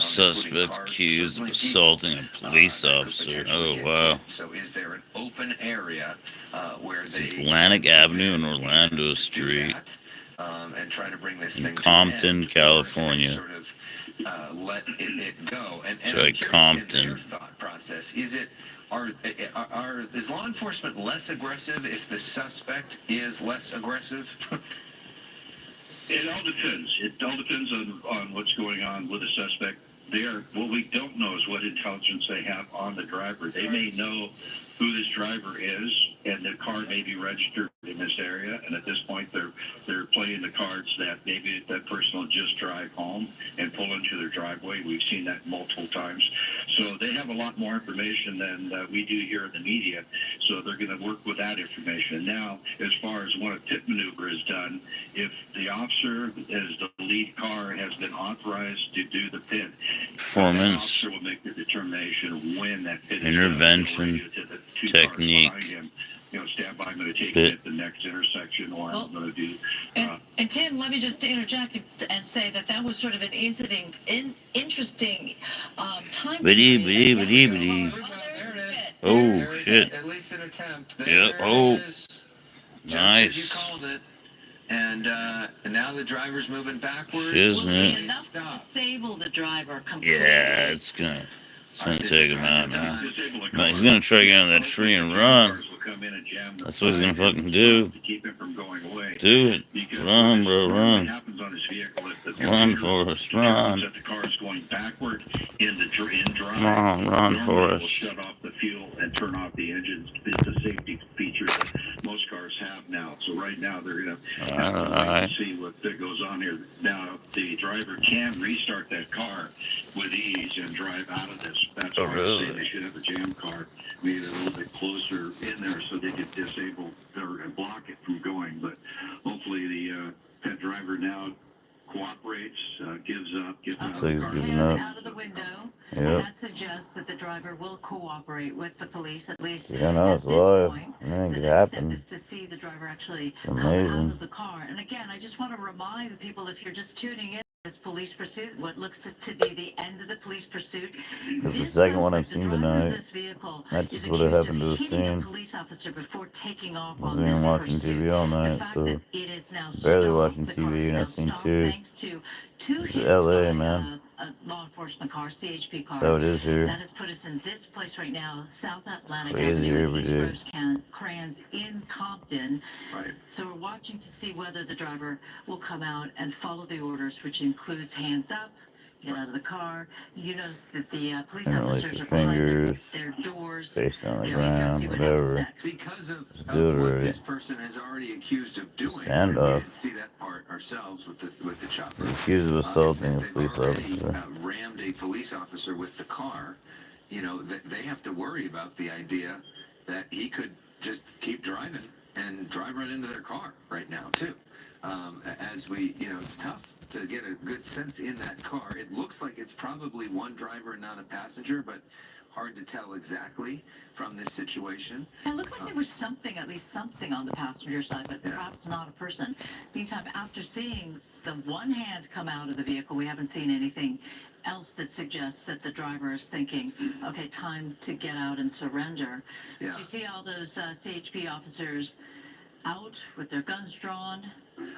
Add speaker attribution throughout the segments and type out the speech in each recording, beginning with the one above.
Speaker 1: suspect accused of assaulting a police officer. Oh, wow.
Speaker 2: So is there an open area where
Speaker 1: It's
Speaker 2: they
Speaker 1: Atlantic Avenue and Orlando Street
Speaker 2: and try to bring this
Speaker 1: in
Speaker 2: thing
Speaker 1: Compton,
Speaker 2: to an end,
Speaker 1: California.
Speaker 2: sort of let it go. And
Speaker 1: Try
Speaker 2: I'm curious,
Speaker 1: Compton.
Speaker 2: their thought process is it is law enforcement less aggressive if the suspect is less aggressive?
Speaker 3: It all depends. It all depends on what's going on with the suspect. What we don't know is what intelligence they have on the driver. They may know who this driver is, and the car may be registered in this area. And at this point, they're playing the cards that maybe that person will just drive home and pull into their driveway. We've seen that multiple times. So they have a lot more information than we do here in the media. So they're going to work with that information. Now, as far as when a pit maneuver is done, if the officer, as the lead car, has been authorized to do the pit,
Speaker 1: Performance,
Speaker 3: the officer will make the determination when that pit
Speaker 1: intervention,
Speaker 3: is done. Two
Speaker 1: technique.
Speaker 3: cars behind him, stand by, I'm going to take
Speaker 1: Pit.
Speaker 3: you at the next intersection, or I'm going to do.
Speaker 4: And Tim, let me just interject and say that was sort of an interesting time.
Speaker 1: Oh, shit.
Speaker 2: At least an attempt.
Speaker 1: Yeah. Oh.
Speaker 2: Nice. You
Speaker 1: Nice.
Speaker 2: called it. And now the driver's moving backwards.
Speaker 1: Isn't it?
Speaker 4: Enough to disable the driver completely.
Speaker 1: Yeah, it's gonna take him out now. No, he's gonna try to get on that tree and run. That's what he's gonna fucking do. Do it. Run, bro, run. Run, Forrest, run.
Speaker 3: The car is going backward in drive.
Speaker 1: Come on, run, Forrest.
Speaker 3: Shut off the fuel and turn off the engines. It's a safety feature that most cars have now. So right now they're gonna have to wait and see what goes on here. Now the driver can restart that car with ease and drive out of this. That's why I say they should have a jam car maybe a little bit closer in there so they could disable or block it from going. But hopefully that driver now cooperates, gives up, gets out of the car.
Speaker 1: Giving up.
Speaker 4: Out of the window.
Speaker 1: Yep.
Speaker 4: That suggests that the driver will cooperate with the police, at least
Speaker 1: Yeah, no,
Speaker 4: at
Speaker 1: it's
Speaker 4: this
Speaker 1: live.
Speaker 4: point.
Speaker 1: I think
Speaker 4: The
Speaker 1: it
Speaker 4: next step
Speaker 1: happened.
Speaker 4: is to see the driver actually
Speaker 1: It's
Speaker 4: come out
Speaker 1: amazing.
Speaker 4: of the car. And again, I just want to remind the people, if you're just tuning in, this police pursuit, what looks to be the end of the police pursuit.
Speaker 1: It's the
Speaker 4: This
Speaker 1: second one I've
Speaker 4: suspect,
Speaker 1: seen
Speaker 4: the driver of
Speaker 1: tonight.
Speaker 4: this vehicle,
Speaker 1: That's
Speaker 4: is
Speaker 1: just what had
Speaker 4: accused
Speaker 1: happened to
Speaker 4: of
Speaker 1: the
Speaker 4: hitting a
Speaker 1: scene.
Speaker 4: police officer before taking off
Speaker 1: I
Speaker 4: on
Speaker 1: was
Speaker 4: this
Speaker 1: even watching
Speaker 4: pursuit.
Speaker 1: TV all
Speaker 4: The
Speaker 1: night,
Speaker 4: fact
Speaker 1: so
Speaker 4: that it is now
Speaker 1: barely
Speaker 4: stopped,
Speaker 1: watching
Speaker 4: the car
Speaker 1: TV,
Speaker 4: is
Speaker 1: and
Speaker 4: now
Speaker 1: I've seen
Speaker 4: stopped
Speaker 1: two.
Speaker 4: thanks to two
Speaker 1: This is
Speaker 4: hits
Speaker 1: LA,
Speaker 4: by
Speaker 1: man.
Speaker 4: a law enforcement car, CHP car.
Speaker 1: That's how it is here.
Speaker 4: That has put us in this place right now, South Atlantic
Speaker 1: Crazy
Speaker 4: Avenue,
Speaker 1: every
Speaker 4: East
Speaker 1: day.
Speaker 4: Rosecrans in Compton.
Speaker 2: Right.
Speaker 4: So we're watching to see whether the driver will come out and follow the orders, which includes hands up, get out of the car. You notice that the police
Speaker 1: And release
Speaker 4: officers
Speaker 1: your
Speaker 4: are behind
Speaker 1: fingers,
Speaker 4: their doors.
Speaker 1: face on the
Speaker 4: You know, you gotta see
Speaker 1: ground,
Speaker 4: what happens
Speaker 1: whatever.
Speaker 4: next.
Speaker 2: Because of
Speaker 1: do it
Speaker 2: what
Speaker 1: already.
Speaker 2: this person is already accused of doing.
Speaker 1: Stand
Speaker 2: We
Speaker 1: off.
Speaker 2: didn't see that part ourselves with the chopper.
Speaker 1: He's accused of assaulting a
Speaker 2: They've
Speaker 1: police
Speaker 2: already,
Speaker 1: officer.
Speaker 2: rammed a police officer with the car. They have to worry about the idea that he could just keep driving and drive right into their car right now too. It's tough to get a good sense in that car. It looks like it's probably one driver and not a passenger, but hard to tell exactly from this situation.
Speaker 4: It looked like there was something, at least something on the passenger side, but perhaps not a person. Meantime, after seeing the one hand come out of the vehicle, we haven't seen anything else that suggests that the driver is thinking, okay, time to get out and surrender.
Speaker 2: Yeah.
Speaker 4: Did you see all those CHP officers out with their guns drawn?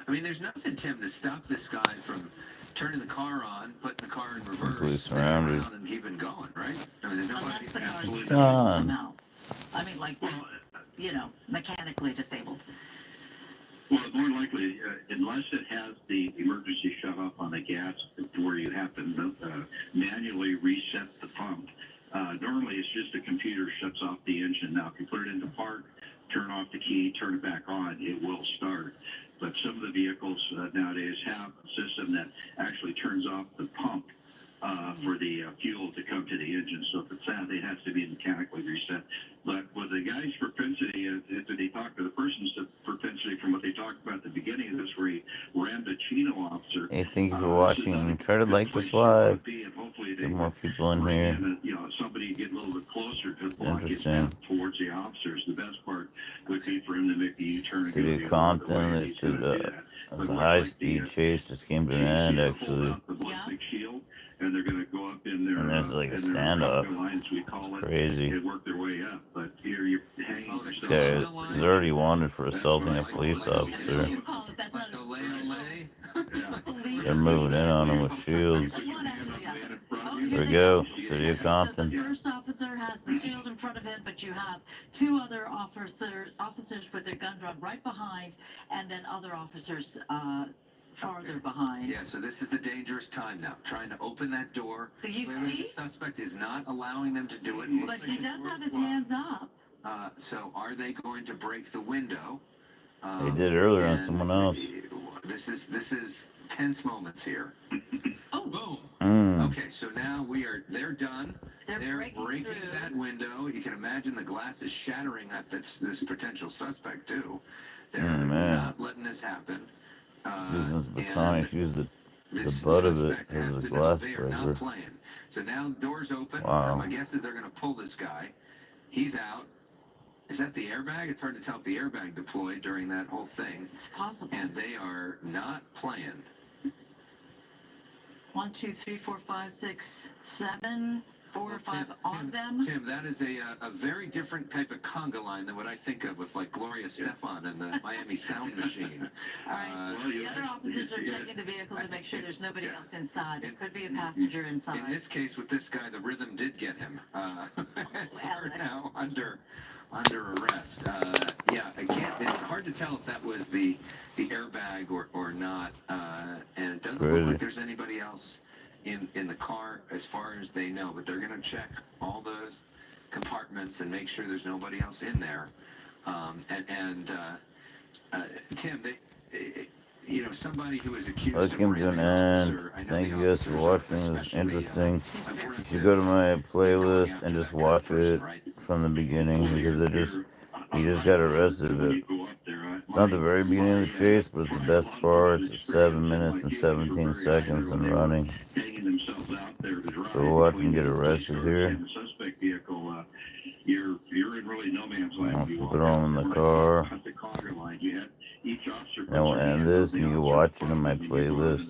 Speaker 2: I mean, there's nothing, Tim, to stop this guy from turning the car on, putting the car in reverse,
Speaker 1: Completely
Speaker 2: spinning
Speaker 1: surrounded.
Speaker 2: around and keeping going, right? I mean, there's nobody
Speaker 4: Unless the car is
Speaker 2: absolutely
Speaker 4: disabled
Speaker 1: Done.
Speaker 4: somehow. I mean, like, mechanically disabled.
Speaker 3: Well, more likely, unless it has the emergency shut off on the gas to where you have to manually reset the pump. Normally, it's just the computer shuts off the engine. Now, if you put it into park, turn off the key, turn it back on, it will start. But some of the vehicles nowadays have a system that actually turns off the pump for the fuel to come to the engine. So if it's that, it has to be mechanically reset. But with the guy's propensity, if they talk to the person's propensity from what they talked about at the beginning of this, where he rammed a Chino officer.
Speaker 1: Hey, thank you for watching. Try to like this live. Get more people in here.
Speaker 3: Somebody get a little bit closer to block his
Speaker 1: Interesting.
Speaker 3: path towards the officers. The best part would be for him to make the U-turn and go
Speaker 1: City
Speaker 3: the
Speaker 1: of
Speaker 3: other
Speaker 1: Compton.
Speaker 3: way.
Speaker 1: This
Speaker 3: He's
Speaker 1: is
Speaker 3: gonna do that.
Speaker 1: a high-speed chase. Just came to an end, actually.
Speaker 3: The ballistic shield, and they're going to go up in their
Speaker 1: And there's like a
Speaker 3: in their
Speaker 1: standoff.
Speaker 3: conga lines, we call it,
Speaker 1: Crazy.
Speaker 3: and work their way up. But you're hanging
Speaker 2: Oh,
Speaker 3: yourself.
Speaker 1: Guy
Speaker 2: so-
Speaker 1: is already wanted for assaulting a police
Speaker 4: That's what
Speaker 1: officer.
Speaker 4: you call it. That's not
Speaker 2: Like
Speaker 4: a
Speaker 2: Olay, Olay.
Speaker 3: Yeah.
Speaker 4: police.
Speaker 1: They're moving in on him with shields.
Speaker 4: That's one actually, yeah. Oh,
Speaker 1: Here
Speaker 4: here
Speaker 1: we
Speaker 4: they
Speaker 1: go.
Speaker 4: go.
Speaker 1: City of
Speaker 4: So
Speaker 1: Compton.
Speaker 4: the first officer has the shield in front of him, but you have two other officers with their gun drawn right behind, and then other officers farther behind.
Speaker 2: Yeah, so this is the dangerous time now, trying to open that door.
Speaker 4: Do you
Speaker 2: Clearly,
Speaker 4: see?
Speaker 2: the suspect is not allowing them to do it.
Speaker 4: But he does have his hands up.
Speaker 2: So are they going to break the window?
Speaker 1: They did earlier on
Speaker 2: and
Speaker 1: someone else.
Speaker 2: This is tense moments here.
Speaker 4: Oh,
Speaker 2: Boom.
Speaker 1: Mm.
Speaker 2: Okay, so now they're done.
Speaker 4: they're breaking through.
Speaker 2: that window. You can imagine the glass is shattering at this potential suspect too. They're
Speaker 1: man.
Speaker 2: not letting this happen.
Speaker 1: Using his baton,
Speaker 2: and
Speaker 1: he's used the
Speaker 2: this
Speaker 1: butt of it
Speaker 2: suspect
Speaker 1: as
Speaker 2: has
Speaker 1: a
Speaker 2: to know
Speaker 1: glass
Speaker 2: they are not
Speaker 1: breaker.
Speaker 2: playing. So now the door's open.
Speaker 1: Wow.
Speaker 2: My guess is they're going to pull this guy. He's out. Is that the airbag? It's hard to tell if the airbag deployed during that whole thing.
Speaker 4: It's possible.
Speaker 2: And they are not playing.
Speaker 4: 1, 2, 3, 4, 5, 6, 7, 4 or
Speaker 2: Well,
Speaker 4: 5
Speaker 2: Tim,
Speaker 4: on them.
Speaker 2: Tim, that is a very different type of conga line than what I think of with like Gloria Stefan and the Miami Sound Machine.
Speaker 4: All right.
Speaker 3: Well,
Speaker 4: The other officers are checking the vehicle to make sure there's nobody else inside. There could be a passenger
Speaker 2: In
Speaker 4: inside.
Speaker 2: this case, with this guy, the rhythm did get him. They're
Speaker 4: that's-
Speaker 2: now under arrest. Yeah, again, it's hard to tell if that was the airbag or not. And it doesn't look
Speaker 1: Crazy.
Speaker 2: like there's anybody else in the car as far as they know. But they're going to check all those compartments and make sure there's nobody else in there. Tim, somebody who is accused of
Speaker 1: Welcome to an
Speaker 2: railing an
Speaker 1: end.
Speaker 2: officer, I know
Speaker 1: Thank
Speaker 2: the
Speaker 1: you guys for
Speaker 2: officers are
Speaker 1: watching. It was
Speaker 2: especially,
Speaker 1: interesting. You
Speaker 2: aggressive.
Speaker 1: should go to my
Speaker 2: Going
Speaker 1: playlist
Speaker 2: after
Speaker 1: and
Speaker 2: that
Speaker 1: just
Speaker 2: kind of
Speaker 1: watch
Speaker 2: person,
Speaker 1: it
Speaker 2: right?
Speaker 1: from the beginning because he just got arrested. It's not the very beginning of the chase, but it's the best part. It's 7 minutes and 17 seconds and running. So watch him get arrested here.
Speaker 3: Suspect vehicle, you're in really no man's land.
Speaker 1: I'll throw him in the car.
Speaker 3: At the conga line, you had each officer.
Speaker 1: Then we'll end this and you can watch it in my playlist.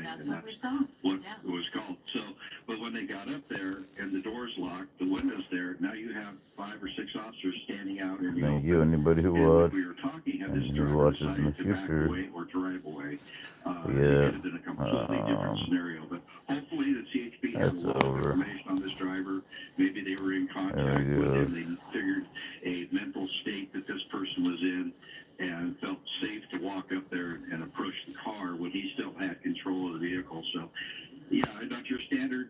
Speaker 4: That's what we saw.
Speaker 3: What
Speaker 4: Yeah.
Speaker 3: it was called. So, but when they got up there and the doors locked, the windows there, now you have 5 or 6 officers standing out in the
Speaker 1: Thank
Speaker 3: open.
Speaker 1: you, anybody who
Speaker 3: And
Speaker 1: watched.
Speaker 3: we were talking, had
Speaker 1: and
Speaker 3: this
Speaker 1: who
Speaker 3: driver
Speaker 1: watches in the
Speaker 3: decided to back
Speaker 1: future.
Speaker 3: away or drive away.
Speaker 1: Yeah,
Speaker 3: It had been a completely different
Speaker 1: um,
Speaker 3: scenario. But hopefully the CHP had
Speaker 1: that's
Speaker 3: a lot
Speaker 1: over.
Speaker 3: of information on this driver. Maybe they were in contact
Speaker 1: There we
Speaker 3: with
Speaker 1: go.
Speaker 3: him. They figured a mental state that this person was in and felt safe to walk up there and approach the car when he still had control of the vehicle. So, yeah, not your standard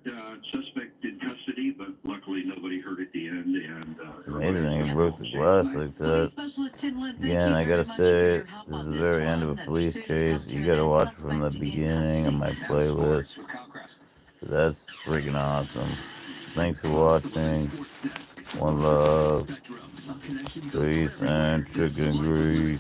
Speaker 3: suspect in custody, but luckily nobody hurt at the end. And
Speaker 1: Amazing, he broke the glass like that.
Speaker 4: Police Specialist Tim Lynn, thank
Speaker 1: Again,
Speaker 4: you
Speaker 1: I
Speaker 4: very
Speaker 1: gotta
Speaker 4: much
Speaker 1: say,
Speaker 4: for your help
Speaker 1: this is
Speaker 4: on
Speaker 1: the very end of
Speaker 4: one.
Speaker 1: a
Speaker 4: The
Speaker 1: police
Speaker 4: pursuit
Speaker 1: chase.
Speaker 4: has
Speaker 1: You
Speaker 4: come
Speaker 1: gotta
Speaker 4: to an
Speaker 1: watch
Speaker 4: end.
Speaker 1: from the
Speaker 4: Suspect in
Speaker 1: beginning of my
Speaker 4: custody.
Speaker 1: playlist.
Speaker 2: With Kyle Crass.
Speaker 1: That's freaking awesome. Thanks for watching. One love. Peace and chicken grease.